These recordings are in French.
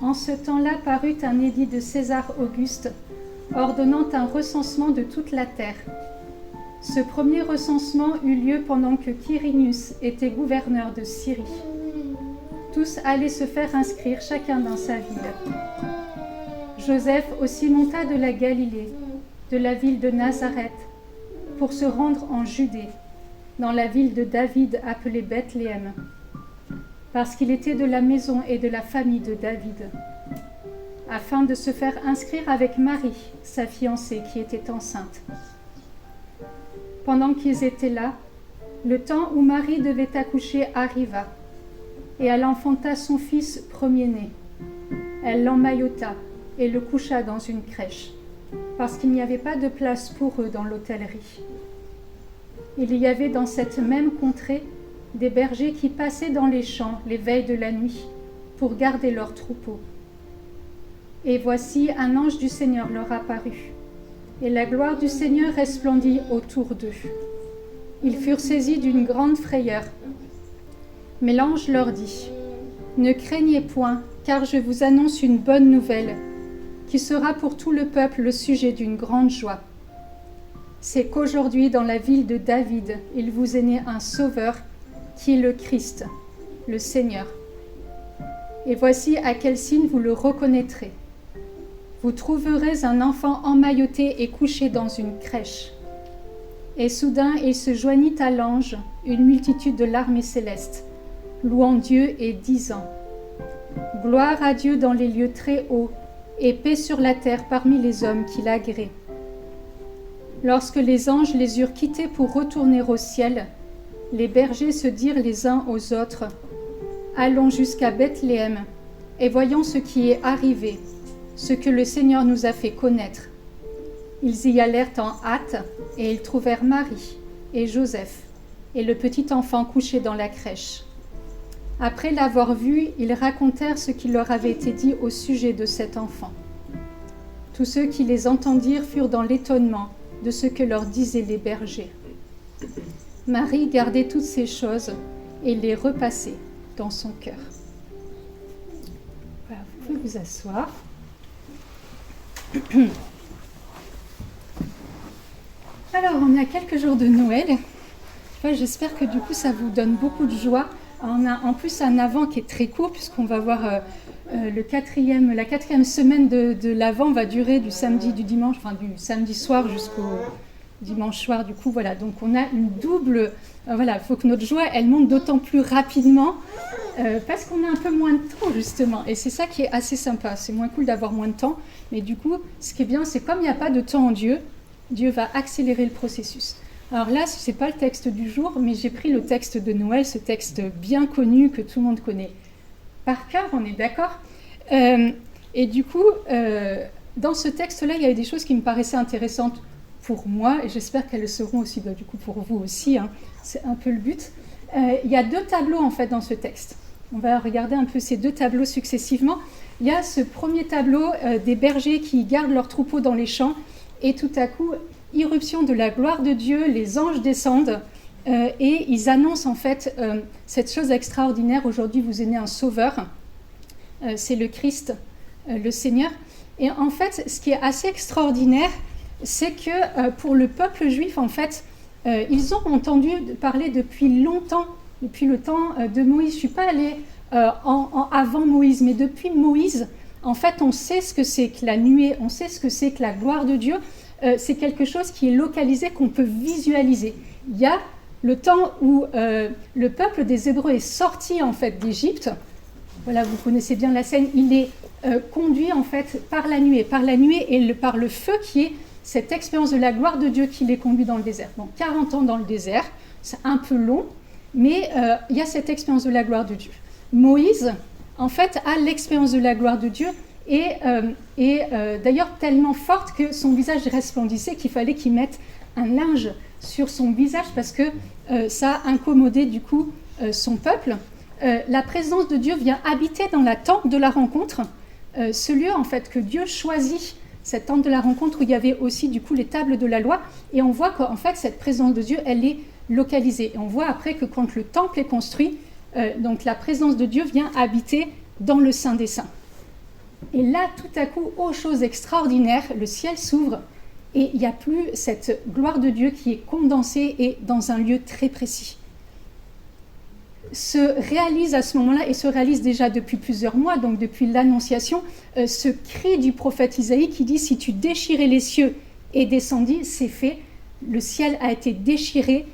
En ce temps-là parut un édit de César Auguste, ordonnant un recensement de toute la terre. Ce premier recensement eut lieu pendant que Quirinius était gouverneur de Syrie. Tous allaient se faire inscrire chacun dans sa ville. Joseph aussi monta de la Galilée, de la ville de Nazareth, pour se rendre en Judée, dans la ville de David appelée Bethléem, parce qu'il était de la maison et de la famille de David, afin de se faire inscrire avec Marie, sa fiancée, qui était enceinte. Pendant qu'ils étaient là, le temps où Marie devait accoucher arriva, et elle enfanta son fils premier-né. Elle l'emmaillota et le coucha dans une crèche, parce qu'il n'y avait pas de place pour eux dans l'hôtellerie. Il y avait dans cette même contrée des bergers qui passaient dans les champs les veilles de la nuit pour garder leurs troupeaux. Et voici un ange du Seigneur leur apparut, et la gloire du Seigneur resplendit autour d'eux. Ils furent saisis d'une grande frayeur. Mais l'ange leur dit : « Ne craignez point, car je vous annonce une bonne nouvelle, qui sera pour tout le peuple le sujet d'une grande joie. C'est qu'aujourd'hui, dans la ville de David, il vous est né un Sauveur, qui est le Christ, le Seigneur. Et voici à quel signe vous le reconnaîtrez. Vous trouverez un enfant emmailloté et couché dans une crèche. » Et soudain, il se joignit à l'ange une multitude de l'armée céleste, louant Dieu et disant : « Gloire à Dieu dans les lieux très hauts, et paix sur la terre parmi les hommes qu'il agrée. » Lorsque les anges les eurent quittés pour retourner au ciel, les bergers se dirent les uns aux autres : « Allons jusqu'à Bethléem, et voyons ce qui est arrivé, ce que le Seigneur nous a fait connaître. » Ils y allèrent en hâte, et ils trouvèrent Marie et Joseph, et le petit enfant couché dans la crèche. Après l'avoir vu, ils racontèrent ce qui leur avait été dit au sujet de cet enfant. Tous ceux qui les entendirent furent dans l'étonnement de ce que leur disaient les bergers. Marie gardait toutes ces choses et les repassait dans son cœur. Voilà, vous pouvez vous asseoir. Alors, on est à quelques jours de Noël. J'espère que du coup, ça vous donne beaucoup de joie. On a en plus un Avent qui est très court, puisqu'on va voir la quatrième semaine de l'Avent va durer du samedi soir jusqu'au dimanche soir. Du coup, voilà, donc on a une double... il faut que notre joie, elle monte d'autant plus rapidement, parce qu'on a un peu moins de temps, justement. Et c'est ça qui est assez sympa. C'est moins cool d'avoir moins de temps. Mais du coup, ce qui est bien, c'est comme il n'y a pas de temps en Dieu, Dieu va accélérer le processus. Alors là, ce n'est pas le texte du jour, mais j'ai pris le texte de Noël, ce texte bien connu que tout le monde connaît par cœur, on est d'accord ? Et du coup, dans ce texte-là, il y avait des choses qui me paraissaient intéressantes pour moi, et j'espère qu'elles le seront aussi du coup pour vous aussi, hein. C'est un peu le but. Il y a deux tableaux en fait dans ce texte. On va regarder un peu ces deux tableaux successivement. Il y a ce premier tableau des bergers qui gardent leurs troupeaux dans les champs, et tout à coup, irruption de la gloire de Dieu, les anges descendent et ils annoncent en fait cette chose extraordinaire. Aujourd'hui, vous est né un Sauveur, c'est le Christ, le Seigneur. Et en fait, ce qui est assez extraordinaire, c'est que pour le peuple juif, en fait, ils ont entendu parler depuis longtemps, depuis le temps de Moïse. Je ne suis pas allée avant Moïse, mais depuis Moïse, en fait, on sait ce que c'est que la nuée, on sait ce que c'est que la gloire de Dieu. C'est quelque chose qui est localisé, qu'on peut visualiser. Il y a le temps où le peuple des Hébreux est sorti en fait d'Égypte. Voilà, vous connaissez bien la scène. Il est conduit en fait par la nuée et par le feu qui est cette expérience de la gloire de Dieu qui les conduit dans le désert. Bon, 40 ans dans le désert, c'est un peu long, mais il y a cette expérience de la gloire de Dieu. Moïse, en fait, a l'expérience de la gloire de Dieu et d'ailleurs tellement forte que son visage resplendissait qu'il fallait qu'il mette un linge sur son visage parce que ça a incommodé du coup son peuple. La présence de Dieu vient habiter dans la tente de la rencontre, ce lieu en fait que Dieu choisit, cette tente de la rencontre où il y avait aussi du coup les tables de la loi, et on voit qu'en fait cette présence de Dieu elle est localisée. Et on voit après que quand le temple est construit, donc la présence de Dieu vient habiter dans le Saint des Saints. Et là, tout à coup, oh, chose extraordinaire, le ciel s'ouvre et il n'y a plus cette gloire de Dieu qui est condensée et dans un lieu très précis. Se réalise à ce moment-là, et se réalise déjà depuis plusieurs mois, donc depuis l'Annonciation, ce cri du prophète Isaïe qui dit « Si tu déchirais les cieux et descendis, c'est fait. Le ciel a été déchiré,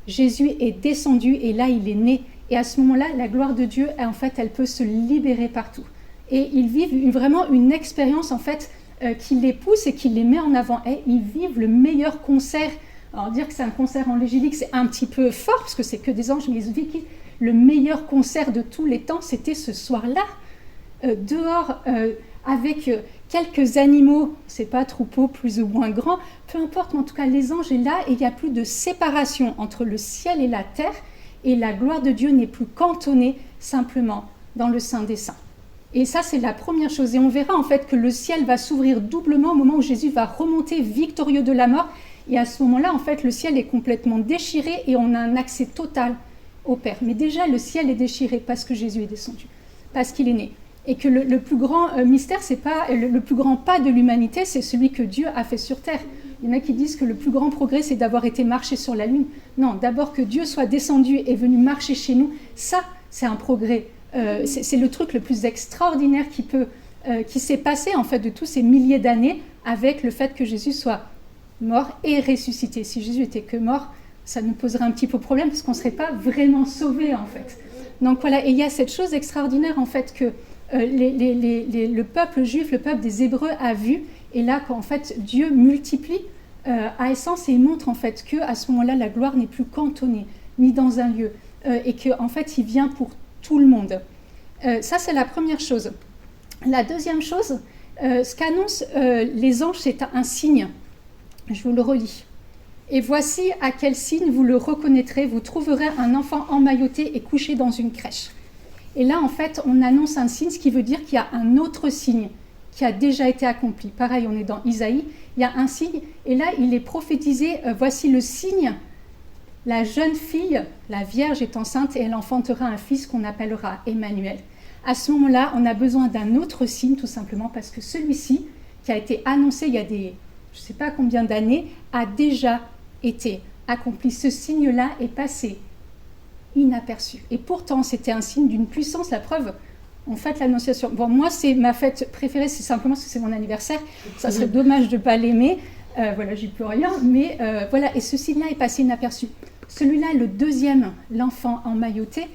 Jésus est descendu et là il est né. » Et à ce moment-là, la gloire de Dieu, en fait, elle peut se libérer partout. Et ils vivent vraiment une expérience, en fait, qui les pousse et qui les met en avant. Et ils vivent le meilleur concert. Alors dire que c'est un concert angélique, c'est un petit peu fort, parce que c'est que des anges, mais ils vivent le meilleur concert de tous les temps, c'était ce soir-là, dehors, avec quelques animaux, c'est pas troupeaux plus ou moins grands, peu importe, mais en tout cas les anges est là, et il n'y a plus de séparation entre le ciel et la terre, et la gloire de Dieu n'est plus cantonnée simplement dans le Saint des Saints. Et ça, c'est la première chose. Et on verra en fait que le ciel va s'ouvrir doublement au moment où Jésus va remonter victorieux de la mort. Et à ce moment-là, en fait, le ciel est complètement déchiré et on a un accès total au Père. Mais déjà, le ciel est déchiré parce que Jésus est descendu, parce qu'il est né. Et que le plus grand mystère, c'est pas le plus grand pas de l'humanité, c'est celui que Dieu a fait sur terre. Il y en a qui disent que le plus grand progrès, c'est d'avoir été marché sur la lune. Non, d'abord que Dieu soit descendu et venu marcher chez nous, ça, c'est un progrès. C'est le truc le plus extraordinaire qui s'est passé en fait de tous ces milliers d'années avec le fait que Jésus soit mort et ressuscité. Si Jésus était que mort, ça nous poserait un petit peu problème parce qu'on ne serait pas vraiment sauvés en fait. Donc voilà, et il y a cette chose extraordinaire en fait que le peuple juif, le peuple des Hébreux a vu, et là qu'en fait Dieu multiplie à essence et il montre en fait qu'à ce moment-là la gloire n'est plus cantonnée, ni dans un lieu, et qu'en fait il vient pour tout le monde. Ça, c'est la première chose. La deuxième chose, ce qu'annoncent les anges, c'est un signe. Je vous le relis. « Et voici à quel signe vous le reconnaîtrez, vous trouverez un enfant emmailloté et couché dans une crèche. » Et là, en fait, on annonce un signe, ce qui veut dire qu'il y a un autre signe qui a déjà été accompli. Pareil, on est dans Isaïe, il y a un signe, et là, il est prophétisé, voici le signe. La jeune fille, la Vierge est enceinte et elle enfantera un fils qu'on appellera Emmanuel. À ce moment-là, on a besoin d'un autre signe, tout simplement, parce que celui-ci, qui a été annoncé il y a je ne sais pas combien d'années, a déjà été accompli. Ce signe-là est passé inaperçu. Et pourtant, c'était un signe d'une puissance. La preuve, on fête l'Annonciation. Bon, moi, c'est ma fête préférée, c'est simplement parce que c'est mon anniversaire. Ça serait dommage de ne pas l'aimer. Voilà, j'y peux rien, mais voilà, et ce signe-là est passé inaperçu. Celui-là, le deuxième, l'enfant emmailloté,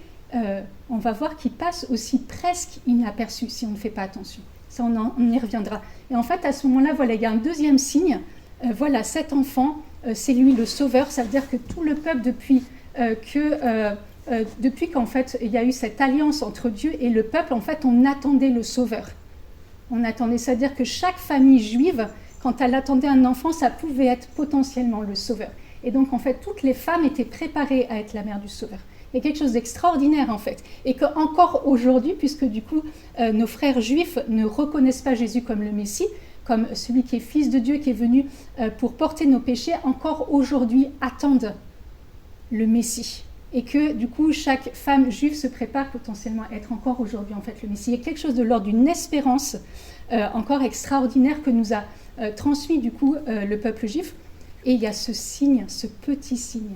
on va voir qu'il passe aussi presque inaperçu si on ne fait pas attention. Ça, on y reviendra. Et en fait, à ce moment-là, voilà, il y a un deuxième signe. Voilà, cet enfant, c'est lui le sauveur. Ça veut dire que tout le peuple, depuis qu'en fait, il y a eu cette alliance entre Dieu et le peuple, en fait, on attendait le sauveur. On attendait, c'est-à-dire que chaque famille juive, quand elle attendait un enfant, ça pouvait être potentiellement le sauveur. Et donc, en fait, toutes les femmes étaient préparées à être la mère du sauveur. Il y a quelque chose d'extraordinaire, en fait. Et qu'encore aujourd'hui, puisque du coup, nos frères juifs ne reconnaissent pas Jésus comme le Messie, comme celui qui est fils de Dieu, qui est venu pour porter nos péchés, encore aujourd'hui attendent le Messie. Et que, du coup, chaque femme juive se prépare potentiellement à être encore aujourd'hui, en fait, le Messie. Il y a quelque chose de l'ordre d'une espérance encore extraordinaire que nous a transmis, du coup, le peuple juif. Et il y a ce signe, ce petit signe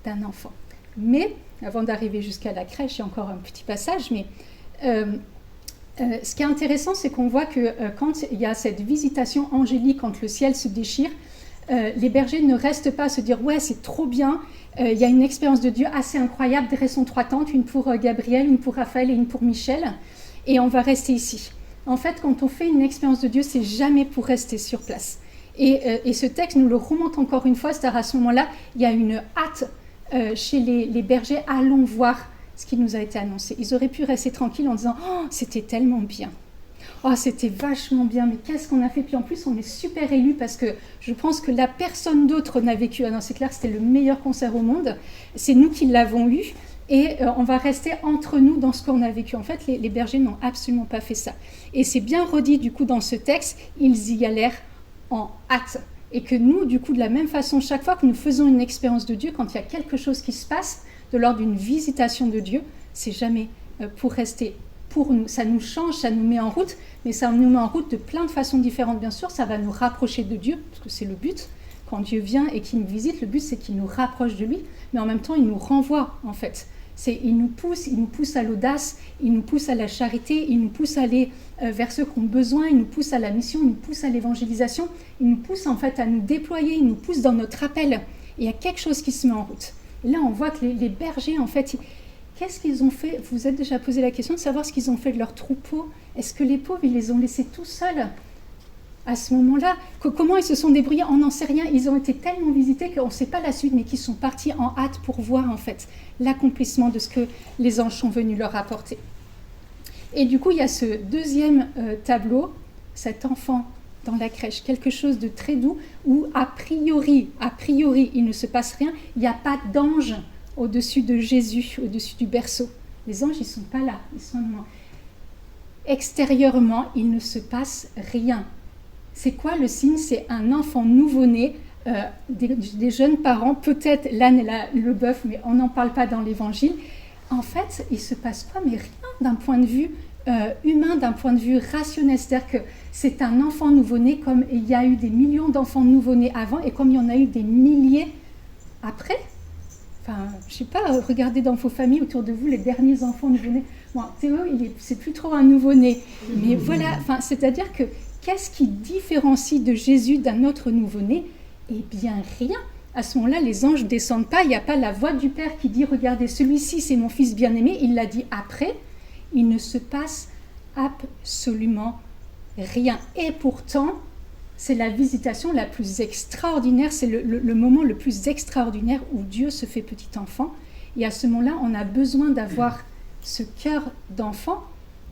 d'un enfant. Mais, avant d'arriver jusqu'à la crèche, il y a encore un petit passage, mais ce qui est intéressant, c'est qu'on voit que quand il y a cette visitation angélique, quand le ciel se déchire, les bergers ne restent pas à se dire « ouais, c'est trop bien, il y a une expérience de Dieu assez incroyable, dressons 3 tentes, une pour Gabriel, une pour Raphaël et une pour Michel, et on va rester ici. » En fait, quand on fait une expérience de Dieu, c'est jamais pour rester sur place. Et ce texte nous le remonte encore une fois, c'est-à-dire à ce moment-là, il y a une hâte chez les bergers, allons voir ce qui nous a été annoncé. Ils auraient pu rester tranquilles en disant « oh, c'était tellement bien ». Oh, c'était vachement bien, mais qu'est-ce qu'on a fait? Puis en plus, on est super élus parce que je pense que la personne d'autre n'a vécu. Ah non, c'est clair, c'était le meilleur concert au monde. C'est nous qui l'avons eu et on va rester entre nous dans ce qu'on a vécu. En fait, les bergers n'ont absolument pas fait ça. Et c'est bien redit du coup dans ce texte, ils y allèrent en hâte. Et que nous, du coup, de la même façon, chaque fois que nous faisons une expérience de Dieu, quand il y a quelque chose qui se passe de l'ordre d'une visitation de Dieu, c'est jamais pour rester pour nous. Ça nous change, ça nous met en route, mais ça nous met en route de plein de façons différentes. Bien sûr, ça va nous rapprocher de Dieu, parce que c'est le but. Quand Dieu vient et qu'il nous visite, le but c'est qu'il nous rapproche de lui, mais en même temps il nous renvoie en fait. Il nous pousse à l'audace, il nous pousse à la charité, il nous pousse à aller vers ceux qui ont besoin, il nous pousse à la mission, il nous pousse à l'évangélisation, il nous pousse en fait à nous déployer, il nous pousse dans notre appel. Et il y a quelque chose qui se met en route. Et là on voit que les bergers en fait, qu'est-ce qu'ils ont fait? Vous vous êtes déjà posé la question de savoir ce qu'ils ont fait de leurs troupeaux. Est-ce que les pauvres, ils les ont laissés tout seuls à ce moment-là? Comment ils se sont débrouillés? On n'en sait rien. Ils ont été tellement visités qu'on ne sait pas la suite, mais qu'ils sont partis en hâte pour voir en fait l'accomplissement de ce que les anges sont venus leur apporter. Et du coup, il y a ce deuxième tableau, cet enfant dans la crèche, quelque chose de très doux, où a priori, il ne se passe rien, il n'y a pas d'ange au-dessus de Jésus, au-dessus du berceau. Les anges, ils ne sont pas là, ils sont loin. Extérieurement, il ne se passe rien. C'est quoi le signe? C'est un enfant nouveau-né, des jeunes parents, peut-être l'âne et le bœuf, mais on n'en parle pas dans l'évangile. En fait, il se passe quoi? Mais rien d'un point de vue humain, d'un point de vue rationnel. C'est-à-dire que c'est un enfant nouveau-né, comme il y a eu des millions d'enfants nouveau-nés avant, et comme il y en a eu des milliers après. Enfin, je ne sais pas, regardez dans vos familles autour de vous les derniers enfants nouveau-nés. Bon, Théo, c'est plus trop un nouveau-né. Mais voilà, c'est-à-dire que qu'est-ce qui différencie de Jésus d'un autre nouveau-né? Eh bien, rien. À ce moment-là, les anges ne descendent pas. Il n'y a pas la voix du Père qui dit « Regardez, celui-ci, c'est mon fils bien-aimé ». Il l'a dit après. Il ne se passe absolument rien. Et pourtant, c'est la visitation la plus extraordinaire. C'est le moment le plus extraordinaire où Dieu se fait petit enfant. Et à ce moment-là, on a besoin d'avoir ce cœur d'enfant.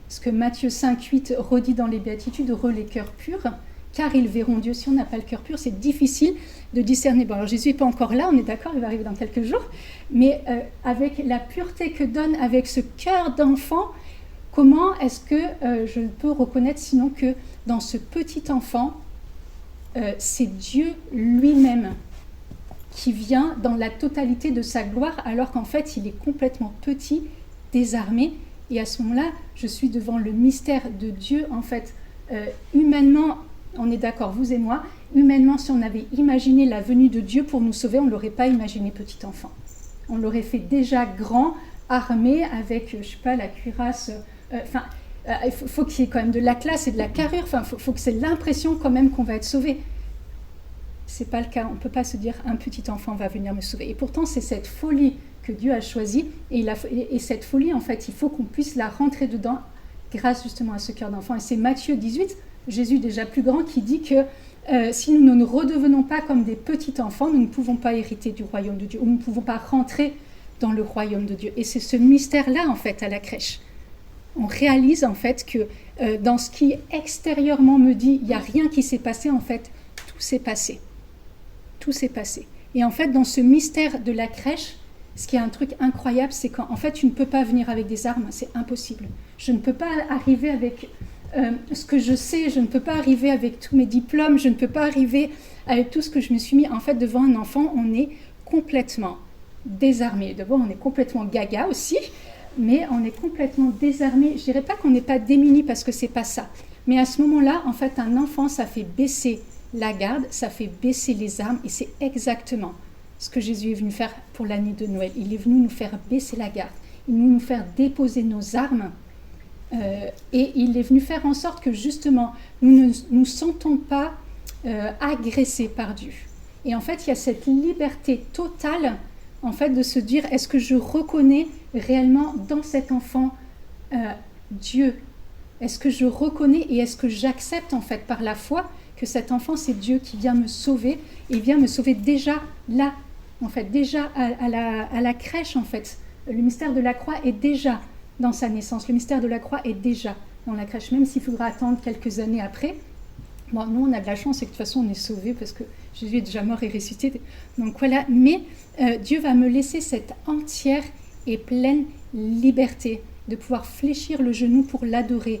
Ce que Matthieu 5,8 redit dans les Béatitudes, heureux les cœurs purs, car ils verront Dieu. Si on n'a pas le cœur pur, c'est difficile de discerner. Bon, alors Jésus n'est pas encore là, on est d'accord, il va arriver dans quelques jours, mais avec la pureté que donne, avec ce cœur d'enfant, comment est-ce que je peux reconnaître sinon que dans ce petit enfant, c'est Dieu lui-même qui vient dans la totalité de sa gloire, alors qu'en fait, il est complètement petit, désarmé. Et à ce moment-là, je suis devant le mystère de Dieu. En fait, humainement, on est d'accord, vous et moi, humainement, si on avait imaginé la venue de Dieu pour nous sauver, on ne l'aurait pas imaginé petit enfant. On l'aurait fait déjà grand, armé, avec, je ne sais pas, la cuirasse. Il faut qu'il y ait quand même de la classe et de la carrure. Enfin, faut que c'est l'impression quand même qu'on va être sauvé. Ce n'est pas le cas. On ne peut pas se dire un petit enfant va venir me sauver. Et pourtant, c'est cette folie que Dieu a choisie. Et cette folie, en fait, il faut qu'on puisse la rentrer dedans grâce justement à ce cœur d'enfant. Et c'est Matthieu 18, Jésus déjà plus grand, qui dit que si nous ne nous redevenons pas comme des petits enfants, nous ne pouvons pas hériter du royaume de Dieu, ou nous ne pouvons pas rentrer dans le royaume de Dieu. Et c'est ce mystère-là, en fait, à la crèche. On réalise, en fait, que dans ce qui extérieurement me dit, il n'y a rien qui s'est passé, en fait, tout s'est passé. Tout s'est passé. Et en fait, dans ce mystère de la crèche, ce qui est un truc incroyable, c'est qu'en fait, tu ne peux pas venir avec des armes, c'est impossible. Je ne peux pas arriver avec ce que je sais, je ne peux pas arriver avec tous mes diplômes, je ne peux pas arriver avec tout ce que je me suis mis. En fait, devant un enfant, on est complètement désarmé. D'abord, on est complètement gaga aussi, mais on est complètement désarmé. Je ne dirais pas qu'on n'est pas démuni parce que ce n'est pas ça. Mais à ce moment-là, en fait, un enfant, ça fait baisser la garde, ça fait baisser les armes, et c'est exactement ce que Jésus est venu faire pour la nuit de Noël. Il est venu nous faire baisser la garde, il est venu nous faire déposer nos armes, et il est venu faire en sorte que justement, nous ne nous sentons pas agressés par Dieu. Et en fait, il y a cette liberté totale, en fait, de se dire, est-ce que je reconnais réellement dans cet enfant Dieu? Est-ce que je reconnais et est-ce que j'accepte, en fait, par la foi, que cet enfant, c'est Dieu qui vient me sauver, et vient me sauver déjà là, en fait, déjà à la crèche, en fait. Le mystère de la croix est déjà dans sa naissance. Le mystère de la croix est déjà dans la crèche, même s'il faudra attendre quelques années après. Bon, nous, on a de la chance, et que de toute façon, on est sauvés parce que Jésus est déjà mort et ressuscité. Donc voilà, mais Dieu va me laisser cette entière et pleine liberté de pouvoir fléchir le genou pour l'adorer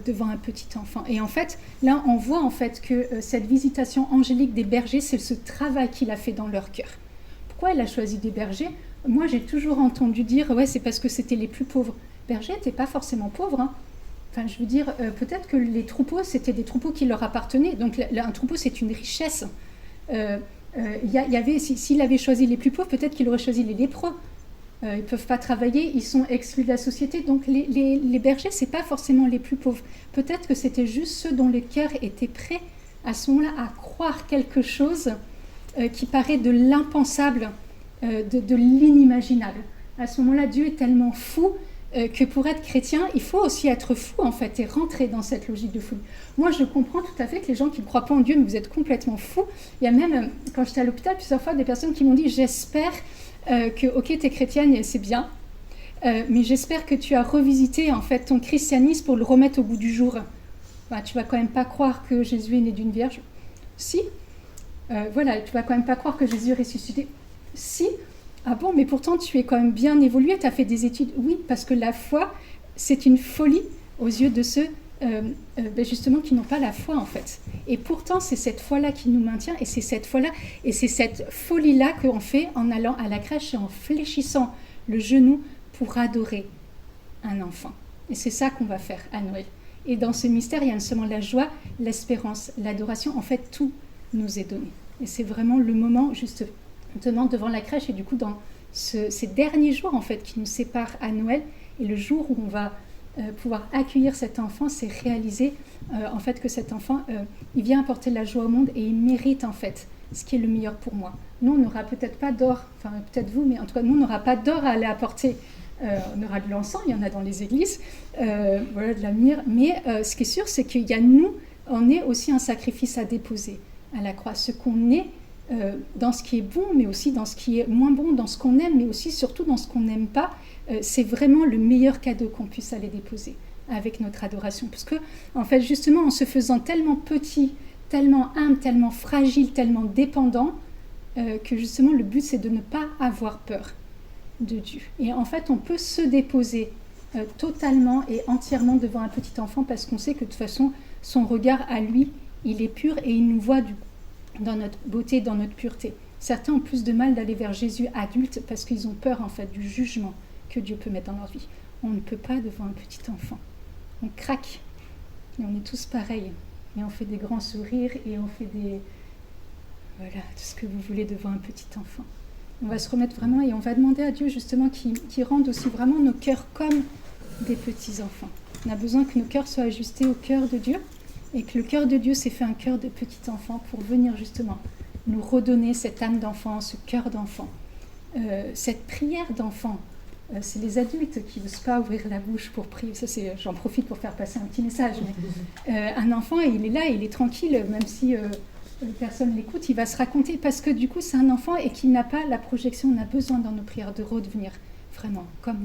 devant un petit enfant. Et en fait, là, on voit en fait que cette visitation angélique des bergers, c'est ce travail qu'il a fait dans leur cœur. Pourquoi il a choisi des bergers? Moi, j'ai toujours entendu dire, ouais, c'est parce que c'était les plus pauvres. bergers n'étaient pas forcément pauvres. Hein. Enfin, je veux dire, peut-être que les troupeaux, c'était des troupeaux qui leur appartenaient. Donc, un troupeau, c'est une richesse. S'il avait choisi les plus pauvres, peut-être qu'il aurait choisi les lépreux. Ils ne peuvent pas travailler, ils sont exclus de la société. Donc, les bergers, ce n'est pas forcément les plus pauvres. Peut-être que c'était juste ceux dont le cœur était prêt, à ce moment-là, à croire quelque chose qui paraît de l'impensable, de l'inimaginable. À ce moment-là, Dieu est tellement fou que pour être chrétien, il faut aussi être fou, en fait, et rentrer dans cette logique de folie. Moi, je comprends tout à fait que les gens qui ne croient pas en Dieu, mais vous êtes complètement fous. Il y a même, quand j'étais à l'hôpital, plusieurs fois, des personnes qui m'ont dit « J'espère que, ok, tu es chrétienne, et c'est bien, mais j'espère que tu as revisité, en fait, ton christianisme pour le remettre au goût du jour. Bah, tu vas quand même pas croire que Jésus est né d'une vierge. Si. Voilà, tu vas quand même pas croire que Jésus est ressuscité. Si. Ah bon, mais pourtant tu es quand même bien évolué, tu as fait des études. Oui, parce que la foi, c'est une folie aux yeux de ceux justement qui n'ont pas la foi en fait. Et pourtant, c'est cette foi-là qui nous maintient, et c'est cette foi-là, et c'est cette folie-là qu'on fait en allant à la crèche et en fléchissant le genou pour adorer un enfant. Et c'est ça qu'on va faire à Noël. Et dans ce mystère, il y a non seulement la joie, l'espérance, l'adoration. En fait, tout nous est donné. Et c'est vraiment le moment, justement, devant la crèche, et du coup, dans ces derniers jours, en fait, qui nous séparent à Noël, et le jour où on va pouvoir accueillir cet enfant, c'est réaliser, en fait, que cet enfant, il vient apporter la joie au monde, et il mérite, en fait, ce qui est le meilleur pour moi. Nous, on n'aura peut-être pas d'or, enfin, peut-être vous, mais en tout cas, nous, on n'aura pas d'or à aller apporter. On aura de l'encens, il y en a dans les églises, voilà, de la myrrhe, mais ce qui est sûr, c'est qu'il y a nous, on est aussi un sacrifice à déposer à la croix. Ce qu'on est dans ce qui est bon, mais aussi dans ce qui est moins bon, dans ce qu'on aime, mais aussi surtout dans ce qu'on n'aime pas, c'est vraiment le meilleur cadeau qu'on puisse aller déposer avec notre adoration. Parce que, en fait, justement, en se faisant tellement petit, tellement humble, tellement fragile, tellement dépendant, que justement, le but, c'est de ne pas avoir peur de Dieu. Et en fait, on peut se déposer totalement et entièrement devant un petit enfant parce qu'on sait que de toute façon, son regard à lui, il est pur et il nous voit dans notre beauté, dans notre pureté. Certains ont plus de mal d'aller vers Jésus adulte parce qu'ils ont peur en fait du jugement que Dieu peut mettre dans leur vie. On ne peut pas devant un petit enfant. On craque et on est tous pareils. Et on fait des grands sourires et on fait voilà, tout ce que vous voulez devant un petit enfant. On va se remettre vraiment et on va demander à Dieu justement qu'il rende aussi vraiment nos cœurs comme des petits enfants. On a besoin que nos cœurs soient ajustés au cœur de Dieu et que le cœur de Dieu s'est fait un cœur de petit enfant pour venir justement nous redonner cette âme d'enfant, ce cœur d'enfant, cette prière d'enfant. C'est les adultes qui n'osent pas ouvrir la bouche pour prier. Ça, j'en profite pour faire passer un petit message. Mais, un enfant, il est là, il est tranquille, même si personne l'écoute, il va se raconter parce que du coup, c'est un enfant et qu'il n'a pas la projection. On a besoin dans nos prières de redevenir vraiment comme